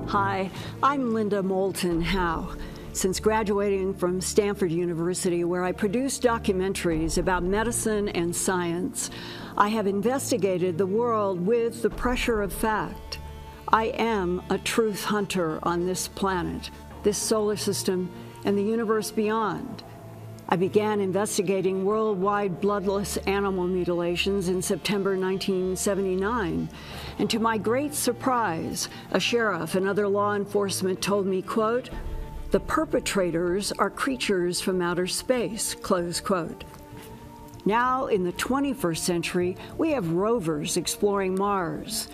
Hi, I'm Linda Moulton Howe. Since graduating from Stanford University, where I produced documentaries about medicine and science, I have investigated the world with the pressure of fact. I am a truth hunter on this planet, this solar system, and the universe beyond. I began investigating worldwide bloodless animal mutilations in September 1979, and to my great surprise, a sheriff and other law enforcement told me, quote, "The perpetrators are creatures from outer space," close quote. Now, in the 21st century, we have rovers exploring Mars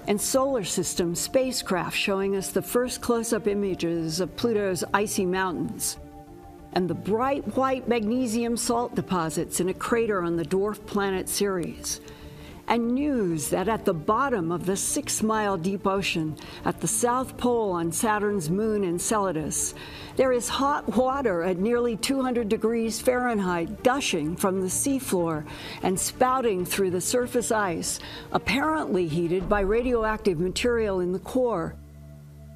and solar system spacecraft showing us the first close-up images of Pluto's icy mountains, and the bright white magnesium salt deposits in a crater on the dwarf planet Ceres, and news that at the bottom of the 6-mile deep ocean, at the South Pole on Saturn's moon Enceladus, there is hot water at nearly 200 degrees Fahrenheit gushing from the seafloor and spouting through the surface ice, apparently heated by radioactive material in the core.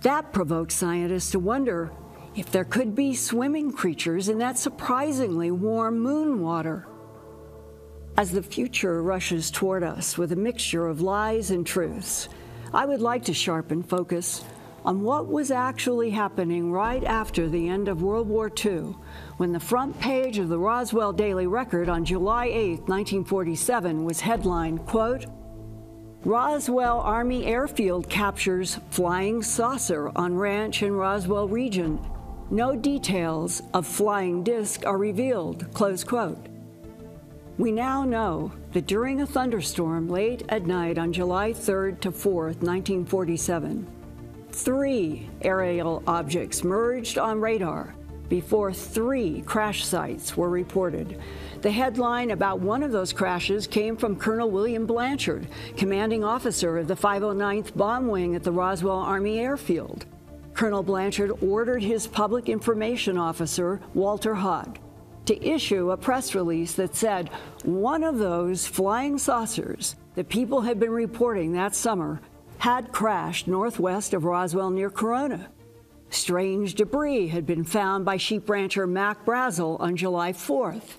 That provoked scientists to wonder if there could be swimming creatures in that surprisingly warm moon water. As the future rushes toward us with a mixture of lies and truths, I would like to sharpen focus on what was actually happening right after the end of World War II, when the front page of the Roswell Daily Record on July 8, 1947 was headlined, quote, "Roswell Army Airfield captures flying saucer on ranch in Roswell region. No details of flying disc are revealed," close quote. We now know that during a thunderstorm late at night on July 3rd to 4th, 1947, 3 aerial objects merged on radar before 3 crash sites were reported. The headline about one of those crashes came from Colonel William Blanchard, commanding officer of the 509th Bomb Wing at the Roswell Army Airfield. Colonel Blanchard ordered his public information officer, Walter Hogg, to issue a press release that said one of those flying saucers that people had been reporting that summer had crashed northwest of Roswell near Corona. Strange debris had been found by sheep rancher Mac Brazel on July 4th.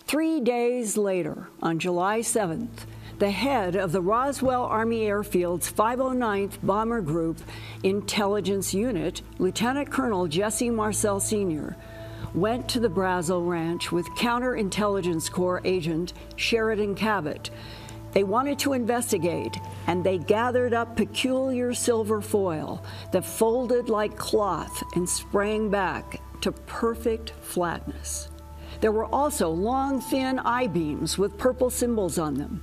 3 days later, on July 7th, the head of the Roswell Army Airfield's 509th Bomber Group Intelligence Unit, Lieutenant Colonel Jesse Marcel Sr., went to the Brazel Ranch with Counterintelligence Corps agent Sheridan Cabot. They wanted to investigate, and they gathered up peculiar silver foil that folded like cloth and sprang back to perfect flatness. There were also long, thin I-beams with purple symbols on them.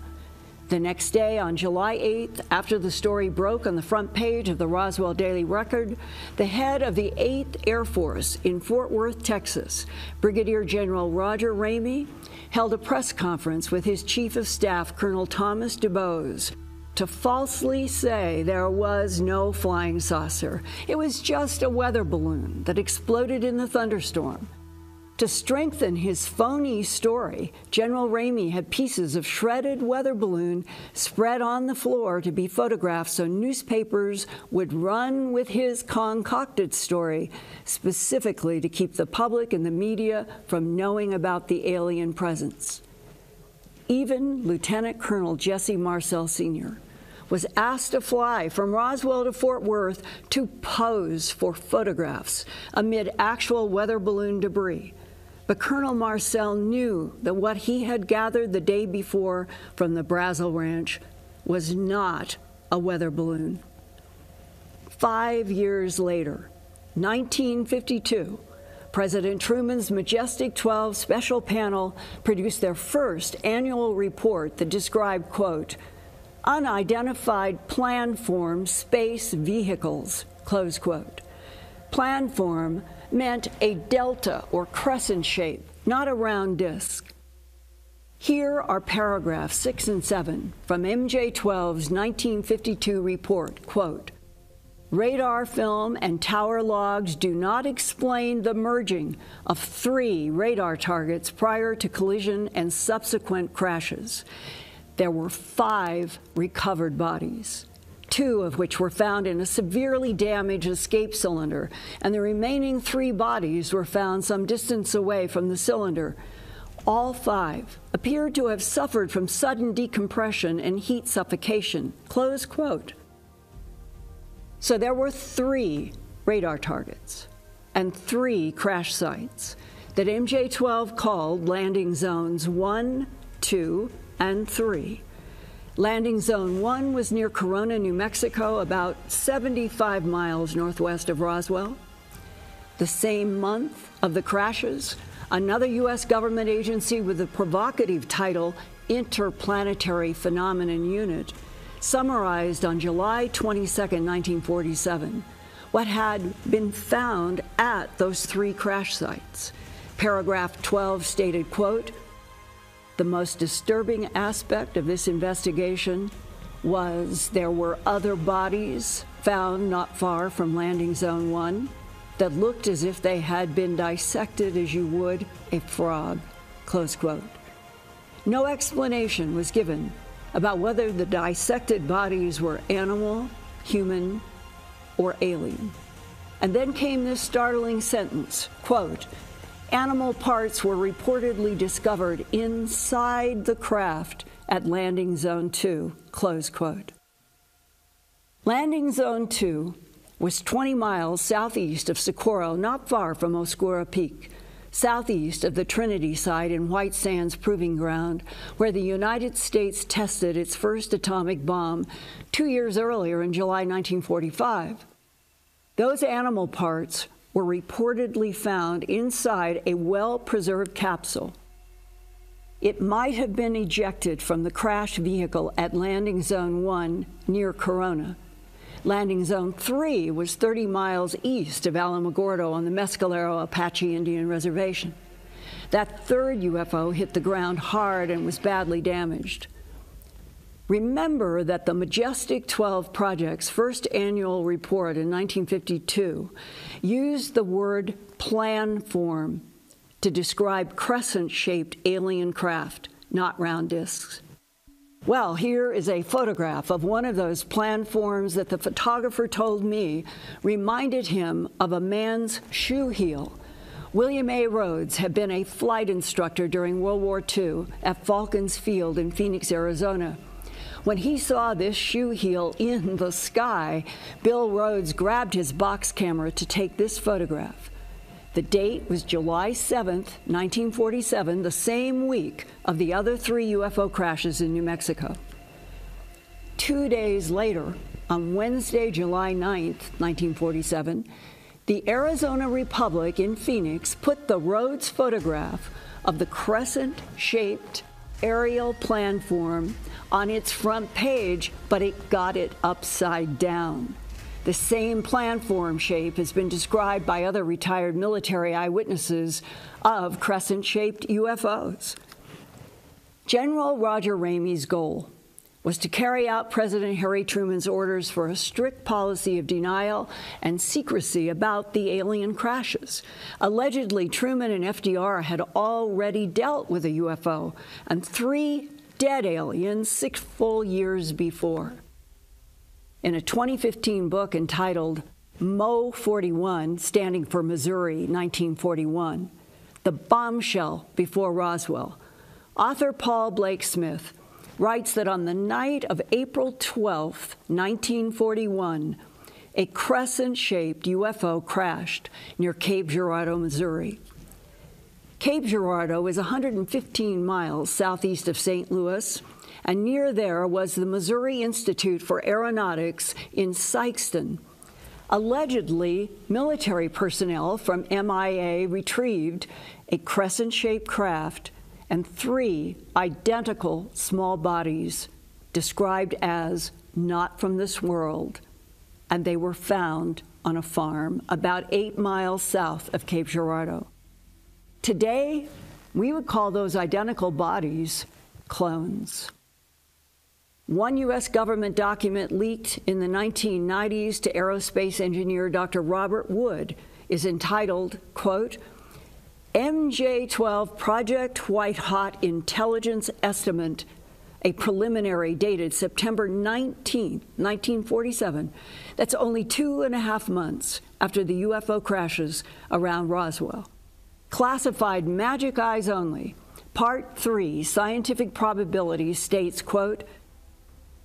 The next day, on July 8th, after the story broke on the front page of the Roswell Daily Record, the head of the 8th Air Force in Fort Worth, Texas, Brigadier General Roger Ramey, held a press conference with his Chief of Staff, Colonel Thomas DuBose, to falsely say there was no flying saucer. It was just a weather balloon that exploded in the thunderstorm. To strengthen his phony story, General Ramey had pieces of shredded weather balloon spread on the floor to be photographed so newspapers would run with his concocted story, specifically to keep the public and the media from knowing about the alien presence. Even Lieutenant Colonel Jesse Marcel Sr. was asked to fly from Roswell to Fort Worth to pose for photographs amid actual weather balloon debris. But Colonel Marcel knew that what he had gathered the day before from the Brazel Ranch was not a weather balloon. 5 years later, 1952, President Truman's Majestic 12 Special Panel produced their first annual report that described, quote, "unidentified planform space vehicles," close quote. Planform meant a delta or crescent shape, not a round disk. Here are paragraphs 6 and 7 from MJ-12's 1952 report, quote, "Radar film and tower logs do not explain the merging of 3 radar targets prior to collision and subsequent crashes. There were 5 recovered bodies. 2 of which were found in a severely damaged escape cylinder, and the remaining 3 bodies were found some distance away from the cylinder. All 5 appeared to have suffered from sudden decompression and heat suffocation, close quote. So there were 3 radar targets and 3 crash sites that MJ-12 called landing zones 1, 2, and 3. Landing Zone 1 was near Corona, New Mexico, about 75 miles northwest of Roswell. The same month of the crashes, another U.S. government agency with the provocative title Interplanetary Phenomenon Unit summarized on July 22, 1947, what had been found at those 3 crash sites. Paragraph 12 stated, quote, "The most disturbing aspect of this investigation was there were other bodies found not far from Landing Zone 1 that looked as if they had been dissected as you would a frog," close quote. No explanation was given about whether the dissected bodies were animal, human, or alien. And then came this startling sentence, quote, "Animal parts were reportedly discovered inside the craft at Landing Zone 2, close quote. Landing Zone 2 was 20 miles southeast of Socorro, not far from Oscura Peak, southeast of the Trinity site in White Sands Proving Ground, where the United States tested its first atomic bomb 2 years earlier in July 1945. Those animal parts were reportedly found inside a well-preserved capsule. It might have been ejected from the crashed vehicle at Landing Zone 1 near Corona. Landing Zone 3 was 30 miles east of Alamogordo on the Mescalero Apache Indian Reservation. That third UFO hit the ground hard and was badly damaged. Remember that the Majestic 12 Project's first annual report in 1952 used the word planform to describe crescent-shaped alien craft, not round discs. Well, here is a photograph of one of those planforms that the photographer told me reminded him of a man's shoe heel. William A. Rhodes had been a flight instructor during World War II at Falcons Field in Phoenix, Arizona. When he saw this shoe heel in the sky, Bill Rhodes grabbed his box camera to take this photograph. The date was July 7th, 1947, the same week of the other 3 UFO crashes in New Mexico. 2 days later, on Wednesday, July 9th, 1947, the Arizona Republic in Phoenix put the Rhodes photograph of the crescent-shaped aerial planform on its front page, but it got it upside down. The same planform shape has been described by other retired military eyewitnesses of crescent-shaped UFOs. General Roger Ramey's goal was to carry out President Harry Truman's orders for a strict policy of denial and secrecy about the alien crashes. Allegedly, Truman and FDR had already dealt with a UFO and 3 dead aliens 6 full years before. In a 2015 book entitled Mo 41, standing for Missouri, 1941, The Bombshell Before Roswell, author Paul Blake Smith writes that on the night of April 12, 1941, a crescent-shaped UFO crashed near Cape Girardeau, Missouri. Cape Girardeau is 115 miles southeast of St. Louis, and near there was the Missouri Institute for Aeronautics in Sikeston. Allegedly, military personnel from MIA retrieved a crescent-shaped craft and 3 identical small bodies described as not from this world, and they were found on a farm about 8 miles south of Cape Girardeau. Today, we would call those identical bodies clones. One U.S. government document leaked in the 1990s to aerospace engineer Dr. Robert Wood is entitled, quote, MJ-12 Project White Hot Intelligence Estimate a preliminary dated September 19, 1947, that's only 2.5 months after the UFO crashes around Roswell. Classified Magic Eyes Only, Part 3, Scientific Probability states, quote,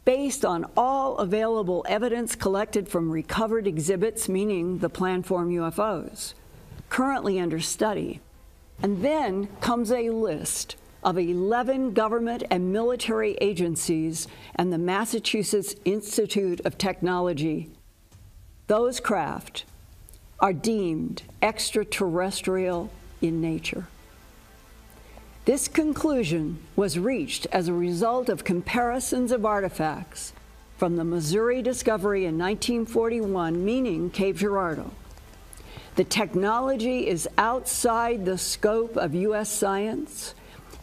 based on all available evidence collected from recovered exhibits, meaning the planform UFOs, currently under study. And then comes a list of 11 government and military agencies and the Massachusetts Institute of Technology. Those craft are deemed extraterrestrial in nature. This conclusion was reached as a result of comparisons of artifacts from the Missouri discovery in 1941, meaning Cape Girardeau. The technology is outside the scope of U.S. science.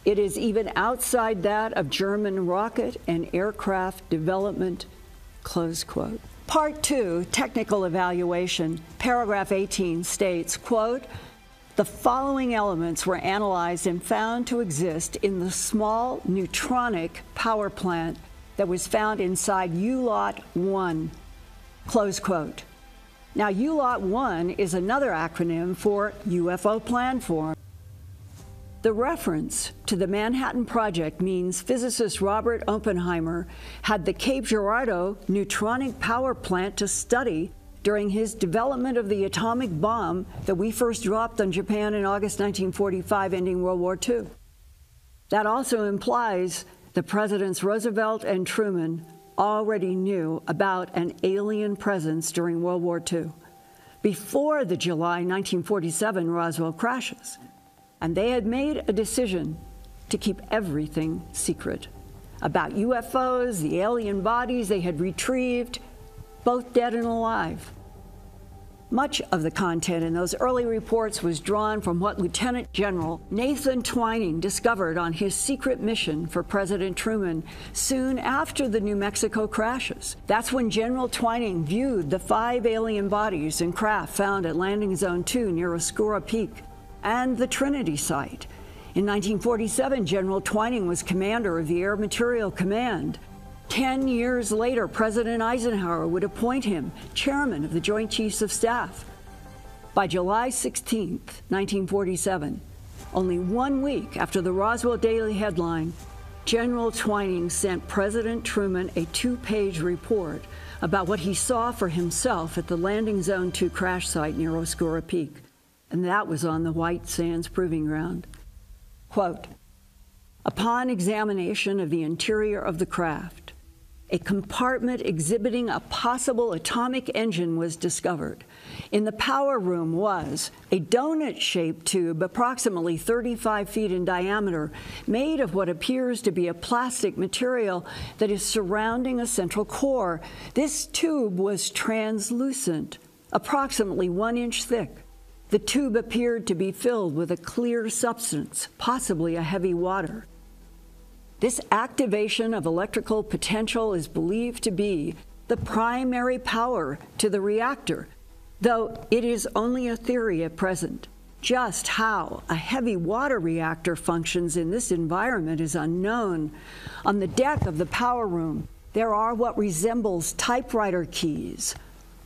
It is even outside that of German rocket and aircraft development, close quote. Part 2, Technical Evaluation, paragraph 18 states, quote, the following elements were analyzed and found to exist in the small neutronic power plant that was found inside U-Lot 1, close quote. Now, U-Lot 1 is another acronym for UFO Planform. The reference to the Manhattan Project means physicist Robert Oppenheimer had the Cape Girardeau neutronic power plant to study during his development of the atomic bomb that we first dropped on Japan in August 1945, ending World War II. That also implies the Presidents Roosevelt and Truman already knew about an alien presence during World War II, before the July 1947 Roswell crashes, and they had made a decision to keep everything secret about UFOs, the alien bodies they had retrieved, both dead and alive. Much of the content in those early reports was drawn from what Lieutenant General Nathan Twining discovered on his secret mission for President Truman soon after the New Mexico crashes. That's when General Twining viewed the 5 alien bodies and craft found at Landing Zone 2 near Oscura Peak and the Trinity site. In 1947, General Twining was commander of the Air Materiel Command. 10 years later, President Eisenhower would appoint him chairman of the Joint Chiefs of Staff. By July 16, 1947, only 1 week after the Roswell Daily headline, General Twining sent President Truman a 2-page report about what he saw for himself at the Landing Zone 2 crash site near Oscura Peak, and that was on the White Sands Proving Ground. Quote, upon examination of the interior of the craft, a compartment exhibiting a possible atomic engine was discovered. In the power room was a donut-shaped tube approximately 35 feet in diameter, made of what appears to be a plastic material that is surrounding a central core. This tube was translucent, approximately 1 inch thick. The tube appeared to be filled with a clear substance, possibly a heavy water. This activation of electrical potential is believed to be the primary power to the reactor, though it is only a theory at present. Just how a heavy water reactor functions in this environment is unknown. On the deck of the power room, there are what resembles typewriter keys,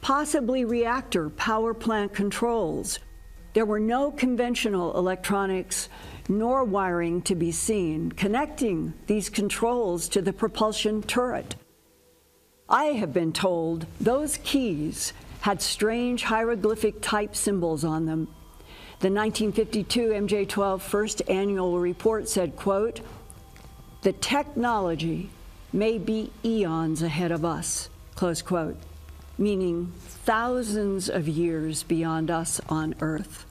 possibly reactor power plant controls. There were no conventional electronics nor wiring to be seen connecting these controls to the propulsion turret. I have been told those keys had strange hieroglyphic-type symbols on them. The 1952 MJ-12 first annual report said, quote, the technology may be eons ahead of us, close quote, meaning thousands of years beyond us on Earth.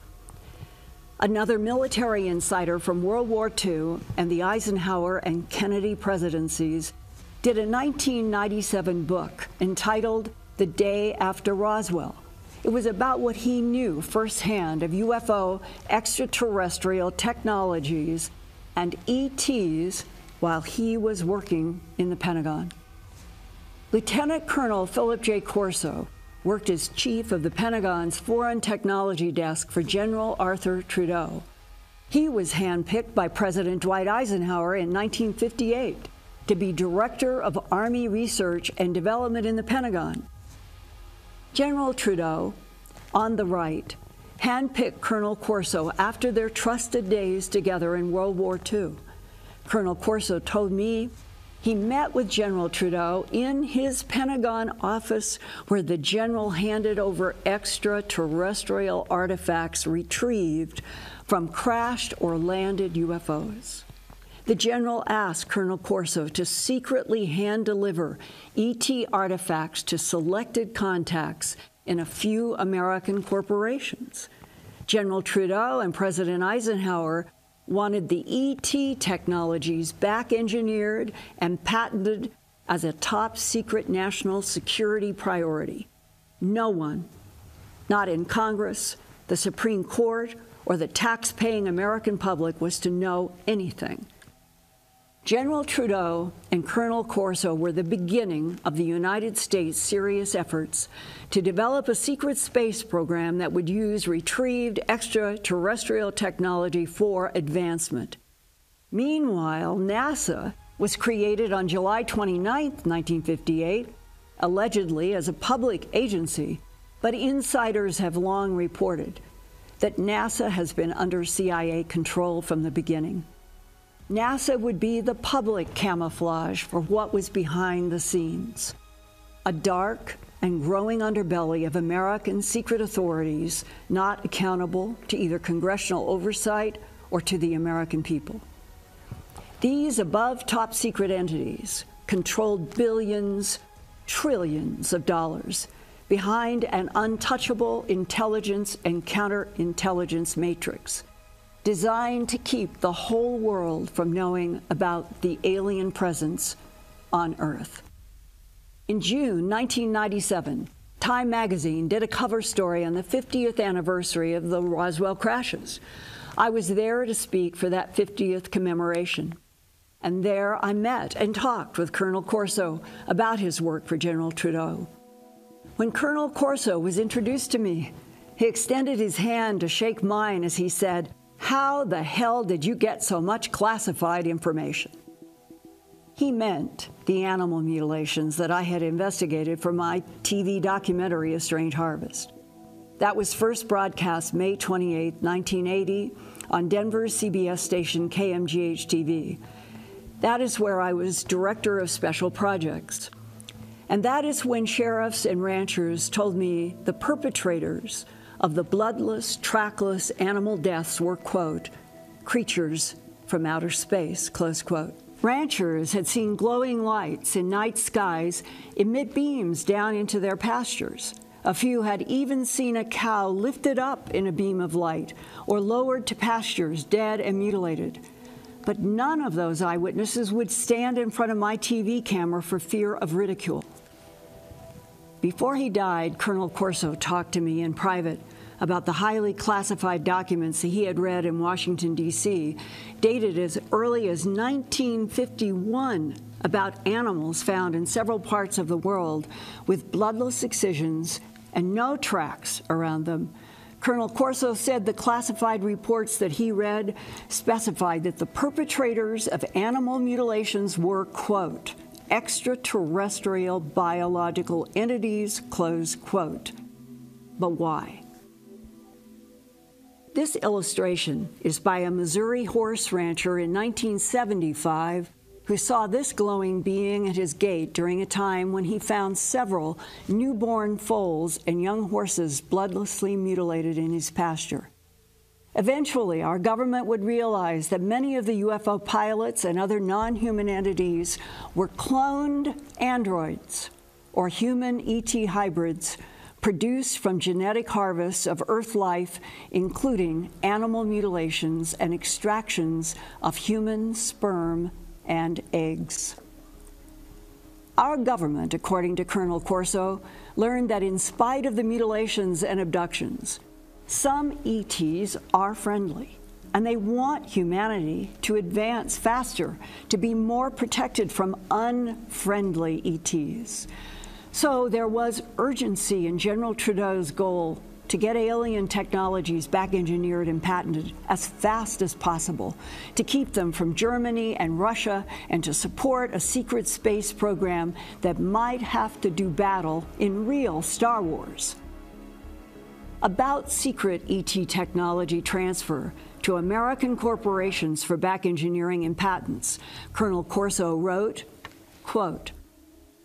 Another military insider from World War II and the Eisenhower and Kennedy presidencies did a 1997 book entitled The Day After Roswell. It was about what he knew firsthand of UFO extraterrestrial technologies and ETs while he was working in the Pentagon. Lieutenant Colonel Philip J. Corso worked as chief of the Pentagon's Foreign Technology Desk for General Arthur Trudeau. He was handpicked by President Dwight Eisenhower in 1958 to be Director of Army Research and Development in the Pentagon. General Trudeau, on the right, handpicked Colonel Corso after their trusted days together in World War II. Colonel Corso told me he met with General Trudeau in his Pentagon office, where the general handed over extraterrestrial artifacts retrieved from crashed or landed UFOs. The general asked Colonel Corso to secretly hand-deliver ET artifacts to selected contacts in a few American corporations. General Trudeau and President Eisenhower wanted the ET technologies back-engineered and patented as a top-secret national security priority. No one, not in Congress, the Supreme Court, or the tax-paying American public, was to know anything. General Trudeau and Colonel Corso were the beginning of the United States' serious efforts to develop a secret space program that would use retrieved extraterrestrial technology for advancement. Meanwhile, NASA was created on July 29, 1958, allegedly as a public agency, but insiders have long reported that NASA has been under CIA control from the beginning. NASA would be the public camouflage for what was behind the scenes, a dark and growing underbelly of American secret authorities not accountable to either congressional oversight or to the American people. These above top-secret entities controlled billions, trillions of dollars behind an untouchable intelligence and counterintelligence matrix designed to keep the whole world from knowing about the alien presence on Earth. In June 1997, Time magazine did a cover story on the 50th anniversary of the Roswell crashes. I was there to speak for that 50th commemoration. And there I met and talked with Colonel Corso about his work for General Trudeau. When Colonel Corso was introduced to me, he extended his hand to shake mine as he said, "How the hell did you get so much classified information?" He meant the animal mutilations that I had investigated for my TV documentary, A Strange Harvest. That was first broadcast May 28, 1980, on Denver's CBS station KMGH-TV. That is where I was Director of Special Projects. And that is when sheriffs and ranchers told me the perpetrators of the bloodless, trackless animal deaths were, quote, creatures from outer space, close quote. Ranchers had seen glowing lights in night skies emit beams down into their pastures. A few had even seen a cow lifted up in a beam of light or lowered to pastures, dead and mutilated. But none of those eyewitnesses would stand in front of my TV camera for fear of ridicule. Before he died, Colonel Corso talked to me in private about the highly classified documents that he had read in Washington, D.C., dated as early as 1951, about animals found in several parts of the world with bloodless excisions and no tracks around them. Colonel Corso said the classified reports that he read specified that the perpetrators of animal mutilations were, quote, extraterrestrial biological entities, close quote. But why? This illustration is by a Missouri horse rancher in 1975 who saw this glowing being at his gate during a time when he found several newborn foals and young horses bloodlessly mutilated in his pasture. Eventually, our government would realize that many of the UFO pilots and other non-human entities were cloned androids or human ET hybrids produced from genetic harvests of Earth life, including animal mutilations and extractions of human sperm and eggs. Our government, according to Colonel Corso, learned that in spite of the mutilations and abductions, some ETs are friendly, and they want humanity to advance faster, to be more protected from unfriendly ETs. So there was urgency in General Trudeau's goal to get alien technologies back engineered and patented as fast as possible, to keep them from Germany and Russia, and to support a secret space program that might have to do battle in real Star Wars. About secret ET technology transfer to American corporations for back engineering and patents, Colonel Corso wrote, quote,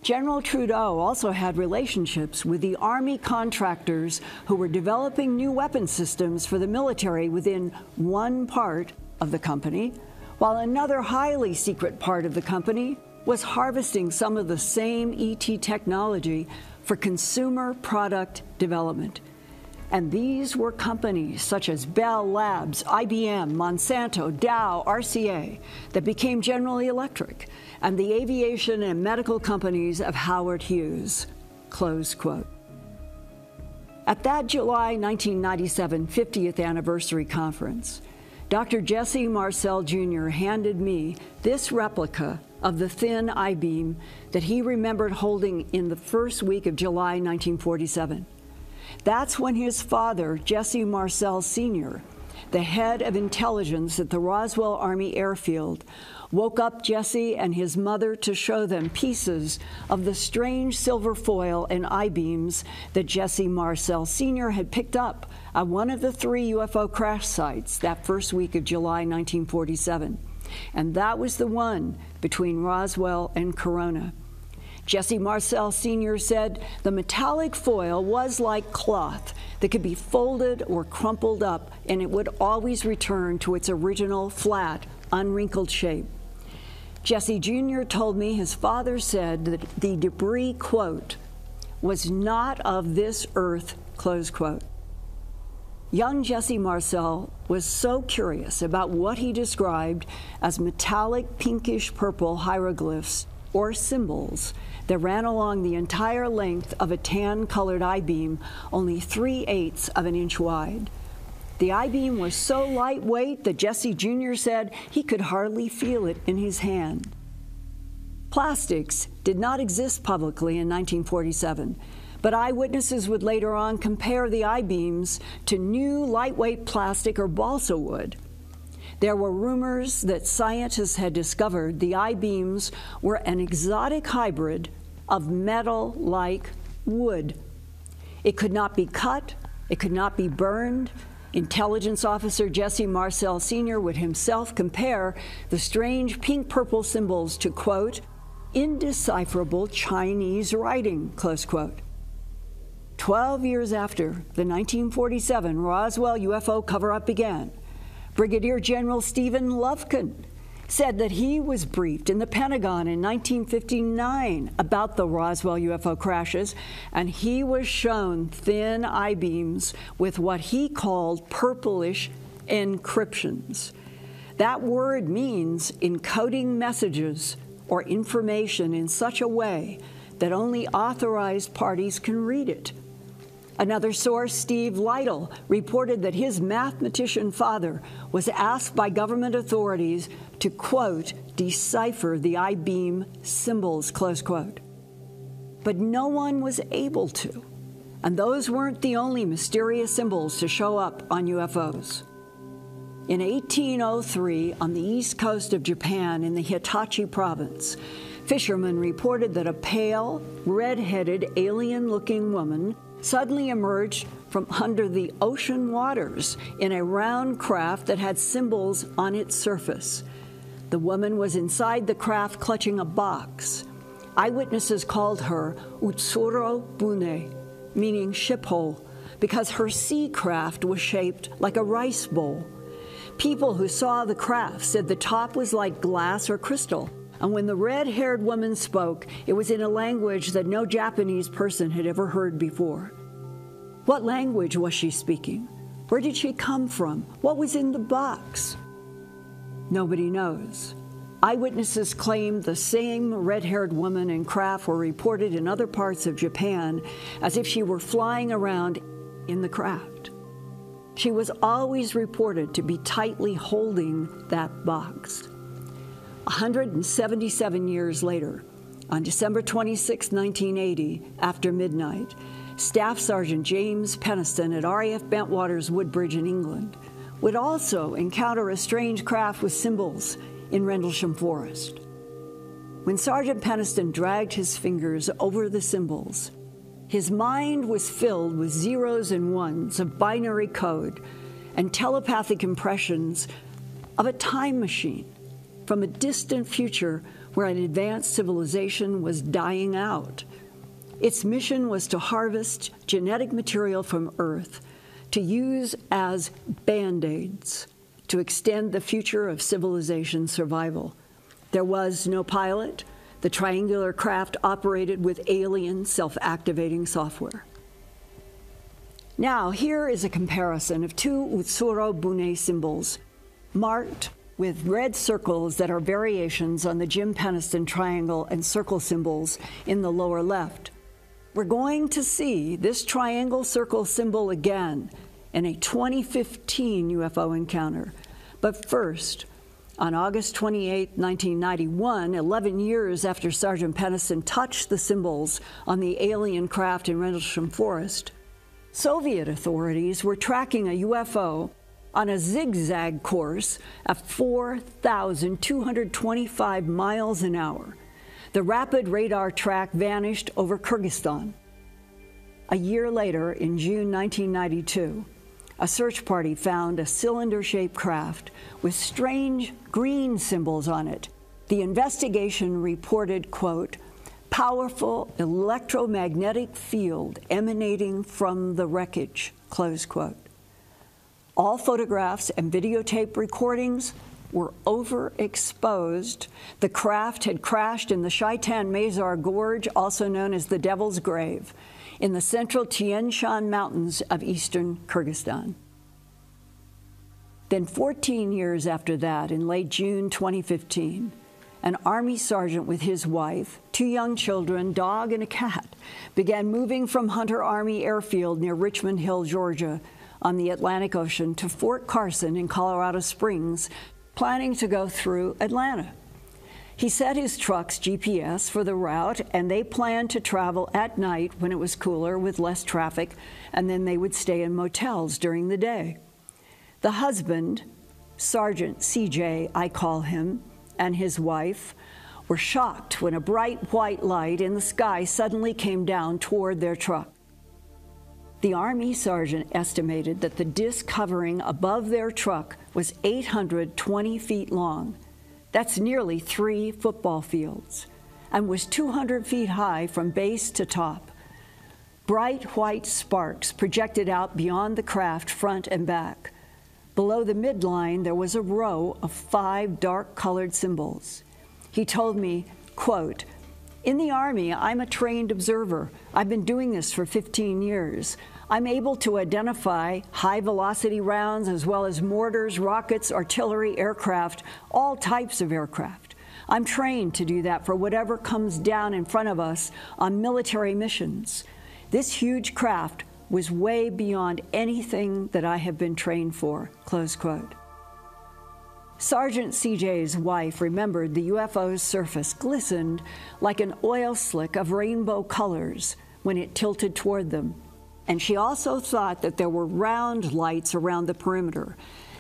General Trudeau also had relationships with the Army contractors who were developing new weapon systems for the military within one part of the company, while another highly secret part of the company was harvesting some of the same ET technology for consumer product development. And these were companies such as Bell Labs, IBM, Monsanto, Dow, RCA, that became General Electric, and the aviation and medical companies of Howard Hughes, close quote. At that July 1997 50th anniversary conference, Dr. Jesse Marcel Jr. handed me this replica of the thin I-beam that he remembered holding in the first week of July 1947. That's when his father, Jesse Marcel Sr., the head of intelligence at the Roswell Army Airfield, woke up Jesse and his mother to show them pieces of the strange silver foil and I-beams that Jesse Marcel Sr. had picked up at one of the 3 UFO crash sites that first week of July 1947. And that was the one between Roswell and Corona. Jesse Marcel Sr. said the metallic foil was like cloth that could be folded or crumpled up, and it would always return to its original flat, unwrinkled shape. Jesse Jr. told me his father said that the debris, quote, was not of this earth, close quote. Young Jesse Marcel was so curious about what he described as metallic pinkish purple hieroglyphs or symbols that ran along the entire length of a tan-colored I-beam, only 3/8 of an inch wide. The I-beam was so lightweight that Jesse Jr. said he could hardly feel it in his hand. Plastics did not exist publicly in 1947, but eyewitnesses would later on compare the I-beams to new lightweight plastic or balsa wood. There were rumors that scientists had discovered the I-beams were an exotic hybrid of metal like wood. It could not be cut, it could not be burned. Intelligence officer Jesse Marcel Sr. would himself compare the strange pink-purple symbols to, quote, indecipherable Chinese writing, close quote. 12 years after the 1947 Roswell UFO cover-up began, Brigadier General Stephen Lufkin said that he was briefed in the Pentagon in 1959 about the Roswell UFO crashes, and he was shown thin I-beams with what he called purplish encryptions. That word means encoding messages or information in such a way that only authorized parties can read it. Another source, Steve Lytle, reported that his mathematician father was asked by government authorities to, quote, decipher the I-beam symbols, close quote. But no one was able to, and those weren't the only mysterious symbols to show up on UFOs. In 1803, on the east coast of Japan in the Hitachi province, fishermen reported that a pale, red-headed, alien-looking woman suddenly emerged from under the ocean waters in a round craft that had symbols on its surface. The woman was inside the craft clutching a box. Eyewitnesses called her Utsuro Bune, meaning ship hole, because her sea craft was shaped like a rice bowl. People who saw the craft said the top was like glass or crystal, and when the red-haired woman spoke, it was in a language that no Japanese person had ever heard before. What language was she speaking? Where did she come from? What was in the box? Nobody knows. Eyewitnesses claimed the same red-haired woman and craft were reported in other parts of Japan as if she were flying around in the craft. She was always reported to be tightly holding that box. 177 years later, on December 26, 1980, after midnight, Staff Sergeant James Penniston at RAF Bentwaters Woodbridge in England would also encounter a strange craft with symbols in Rendlesham Forest. When Sergeant Penniston dragged his fingers over the symbols, his mind was filled with zeros and ones of binary code and telepathic impressions of a time machine from a distant future where an advanced civilization was dying out. Its mission was to harvest genetic material from Earth to use as Band-Aids to extend the future of civilization survival. There was no pilot. The triangular craft operated with alien self-activating software. Now, here is a comparison of two Utsuro Bune symbols marked with red circles that are variations on the Jim Penniston triangle and circle symbols in the lower left. We're going to see this triangle circle symbol again in a 2015 UFO encounter. But first, on August 28, 1991, 11 years after Sergeant Penniston touched the symbols on the alien craft in Rendlesham Forest, Soviet authorities were tracking a UFO on a zigzag course at 4,225 miles an hour. The rapid radar track vanished over Kyrgyzstan. A year later, in June 1992, a search party found a cylinder-shaped craft with strange green symbols on it. The investigation reported, quote, powerful electromagnetic field emanating from the wreckage, close quote. All photographs and videotape recordings were overexposed. The craft had crashed in the Shaitan Mazar Gorge, also known as the Devil's Grave, in the central Tian Shan Mountains of eastern Kyrgyzstan. Then 14 years after that, in late June 2015, an Army sergeant with his wife, 2 young children, dog, and a cat began moving from Hunter Army Airfield near Richmond Hill, Georgia, on the Atlantic Ocean to Fort Carson in Colorado Springs, planning to go through Atlanta. He set his truck's GPS for the route, and they planned to travel at night when it was cooler with less traffic, and then they would stay in motels during the day. The husband, Sergeant CJ, I call him, and his wife were shocked when a bright white light in the sky suddenly came down toward their truck. The Army sergeant estimated that the disc hovering above their truck was 820 feet long. That's nearly 3 football fields, and was 200 feet high from base to top. Bright white sparks projected out beyond the craft front and back. Below the midline, there was a row of 5 dark-colored symbols. He told me, quote, in the Army, I'm a trained observer. I've been doing this for 15 years. I'm able to identify high-velocity rounds as well as mortars, rockets, artillery, aircraft, all types of aircraft. I'm trained to do that for whatever comes down in front of us on military missions. This huge craft was way beyond anything that I have been trained for, close quote. Sergeant CJ's wife remembered the UFO's surface glistened like an oil slick of rainbow colors when it tilted toward them. And she also thought that there were round lights around the perimeter.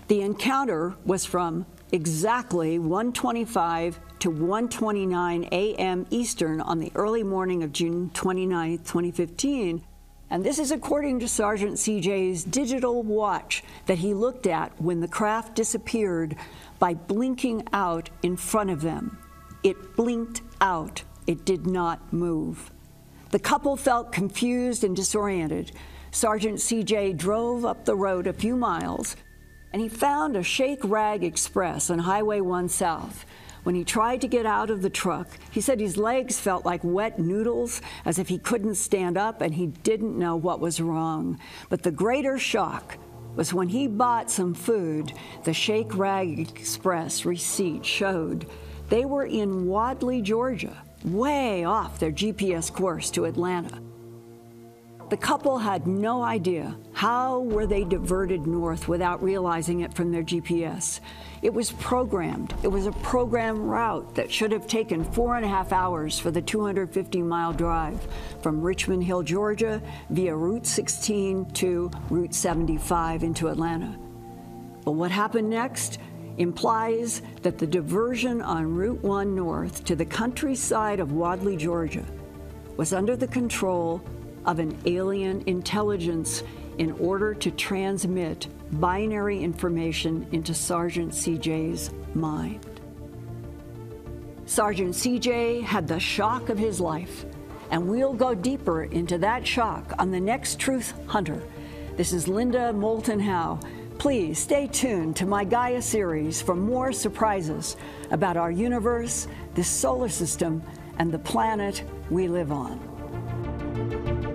The encounter was from exactly 1:25 to 1:29 a.m. Eastern on the early morning of June 29, 2015. And this is according to Sergeant CJ's digital watch that he looked at when the craft disappeared by blinking out in front of them. It blinked out. It did not move. The couple felt confused and disoriented. Sergeant CJ drove up the road a few miles, and he found a Shake Rag Express on Highway 1 South. When he tried to get out of the truck, he said his legs felt like wet noodles, as if he couldn't stand up, and he didn't know what was wrong. But the greater shock was when he bought some food. The Shake Rag Express receipt showed they were in Wadley, Georgia, way off their GPS course to Atlanta. The couple had no idea how were they diverted north without realizing it from their GPS. It was programmed. It was a programmed route that should have taken 4.5 hours for the 250-mile drive from Richmond Hill, Georgia, via Route 16 to Route 75 into Atlanta. But what happened next implies that the diversion on Route 1 north to the countryside of Wadley, Georgia, was under the control of an alien intelligence in order to transmit binary information into Sergeant CJ's mind. Sergeant CJ had the shock of his life, and we'll go deeper into that shock on the next Truth Hunter. This is Linda Moulton Howe. Please stay tuned to my Gaia series for more surprises about our universe, this solar system, and the planet we live on.